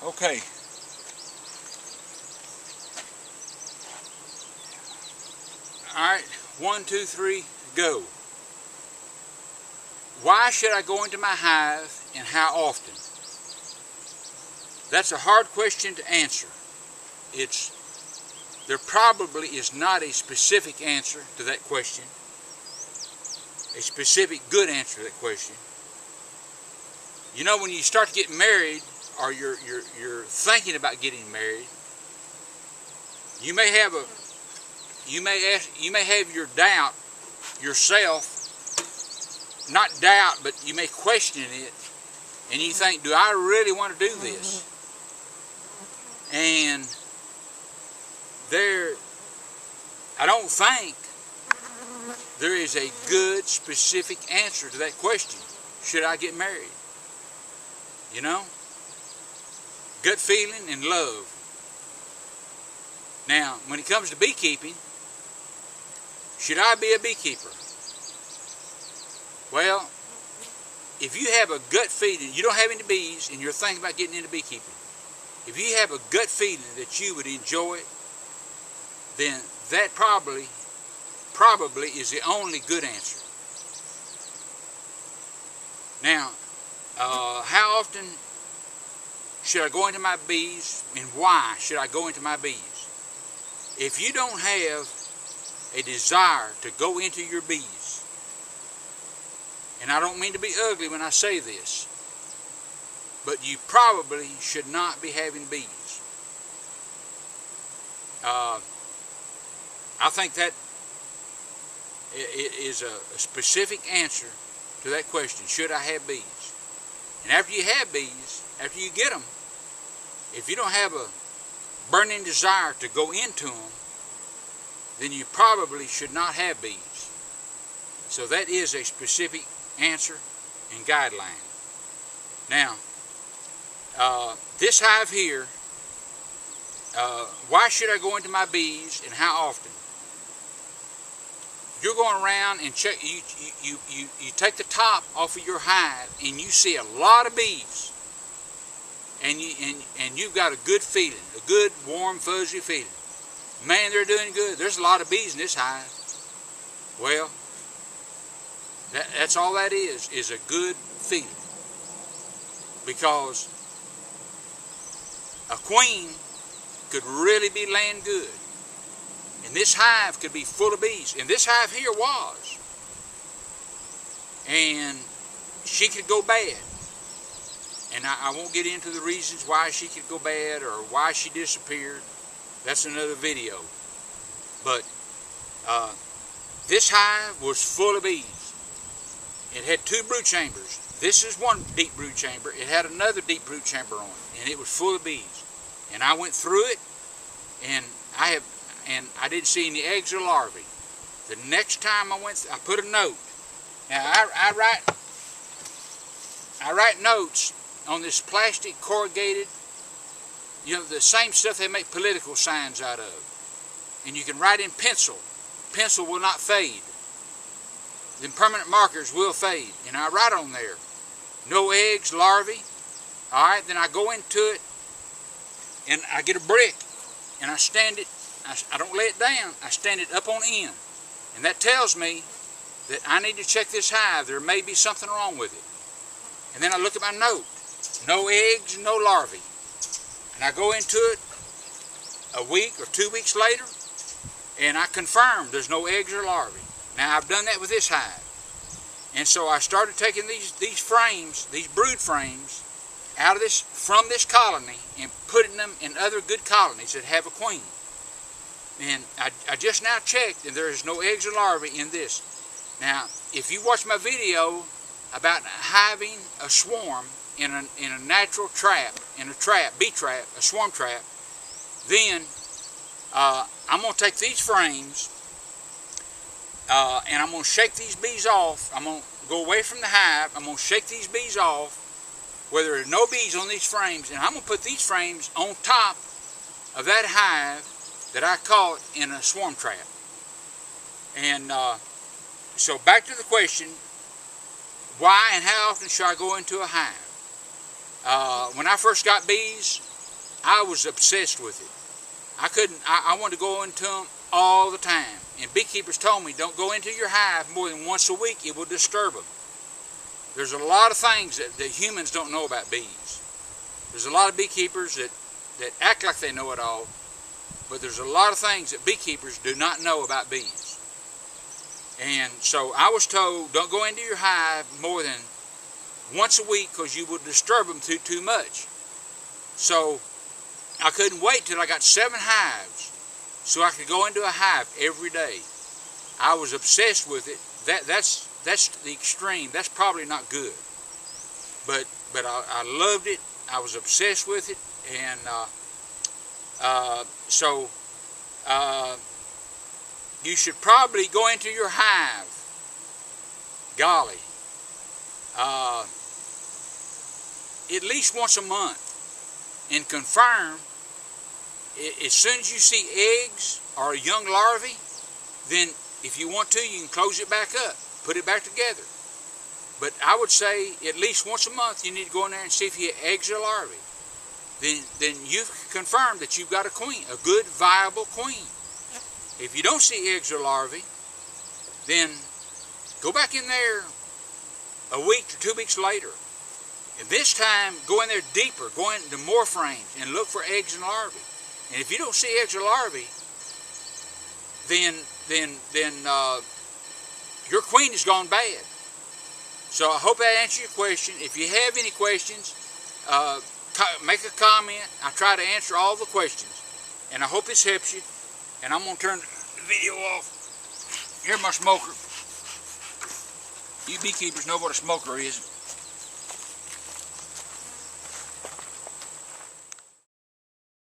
Okay. Alright, 1, 2, 3, go. Why should I go into my hive and how often? That's a hard question to answer. There probably is not a specific answer to that question, a specific good answer to that question. You know, when you start to get married, or you're thinking about getting married, you may have your doubt yourself, not doubt, but you may question it, and you think, do I really want to do this? And I don't think there is a good specific answer to that question. Should I get married? You know? Gut feeling and love. Now, when it comes to beekeeping, should I be a beekeeper? Well, if you have a gut feeling, you don't have any bees, and you're thinking about getting into beekeeping, if you have a gut feeling that you would enjoy it, then that probably is the only good answer. Now, how often should I go into my bees, and why should I go into my bees? If you don't have a desire to go into your bees, and I don't mean to be ugly when I say this, but you probably should not be having bees. I think that is a specific answer to that question, should I have bees? And after you have bees, after you get them, if you don't have a burning desire to go into them, then you probably should not have bees. So that is a specific answer and guideline. Now, this hive here, why should I go into my bees and how often? You're going around and check. You take the top off of your hive and you see a lot of bees, and you've got a good feeling, a good warm fuzzy feeling. Man, they're doing good. There's a lot of bees in this hive. Well, that's all that is a good feeling, because a queen could really be laying good. And this hive could be full of bees. And this hive here was. And she could go bad. And I won't get into the reasons why she could go bad or why she disappeared. That's another video. But this hive was full of bees. It had 2 brood chambers. This is one deep brood chamber. It had another deep brood chamber on it. And it was full of bees. And I went through it, and I didn't see any eggs or larvae. The next time I went, I put a note. Now I write notes on this plastic corrugated, you know, the same stuff they make political signs out of. And you can write in pencil. Pencil will not fade. Then permanent markers will fade. And I write on there, no eggs, larvae. All right, then I go into it, and I get a brick, and I stand it. I don't lay it down. I stand it up on end. And that tells me that I need to check this hive. There may be something wrong with it. And then I look at my note. No eggs, no larvae. And I go into it a week or 2 weeks later, and I confirm there's no eggs or larvae. Now, I've done that with this hive. And so I started taking these frames, these brood frames, from this colony and putting them in other good colonies that have a queen. And I just now checked, and there is no eggs or larvae in this. Now, if you watch my video about hiving a swarm in a natural trap, bee trap, a swarm trap, then I'm going to take these frames and I'm going to shake these bees off. I'm going to go away from the hive. I'm going to shake these bees off where there are no bees on these frames, and I'm going to put these frames on top of that hive that I caught in a swarm trap. And so back to the question, why and how often should I go into a hive? When I first got bees, I was obsessed with it. I wanted to go into them all the time. And beekeepers told me, don't go into your hive more than once a week. It will disturb them. There's a lot of things that humans don't know about bees. There's a lot of beekeepers that act like they know it all, but there's a lot of things that beekeepers do not know about bees. And so I was told, don't go into your hive more than once a week because you will disturb them too much. So I couldn't wait till I got 7 hives so I could go into a hive every day. I was obsessed with it. That's the extreme. That's probably not good. But I loved it. I was obsessed with it. And so you should probably go into your hive, golly, at least once a month and confirm. As soon as you see eggs or a young larvae, then if you want to, you can close it back up, put it back together. But I would say at least once a month you need to go in there and see if you have eggs or larvae. Then you've confirmed that you've got a queen, a good, viable queen. If you don't see eggs or larvae, then go back in there a week or 2 weeks later. And this time, go in there deeper, go into more frames and look for eggs and larvae. And if you don't see eggs or larvae, then your queen has gone bad. So I hope that answers your question. If you have any questions, make a comment. I try to answer all the questions. And I hope this helps you. And I'm going to turn the video off. Here's my smoker. You beekeepers know what a smoker is.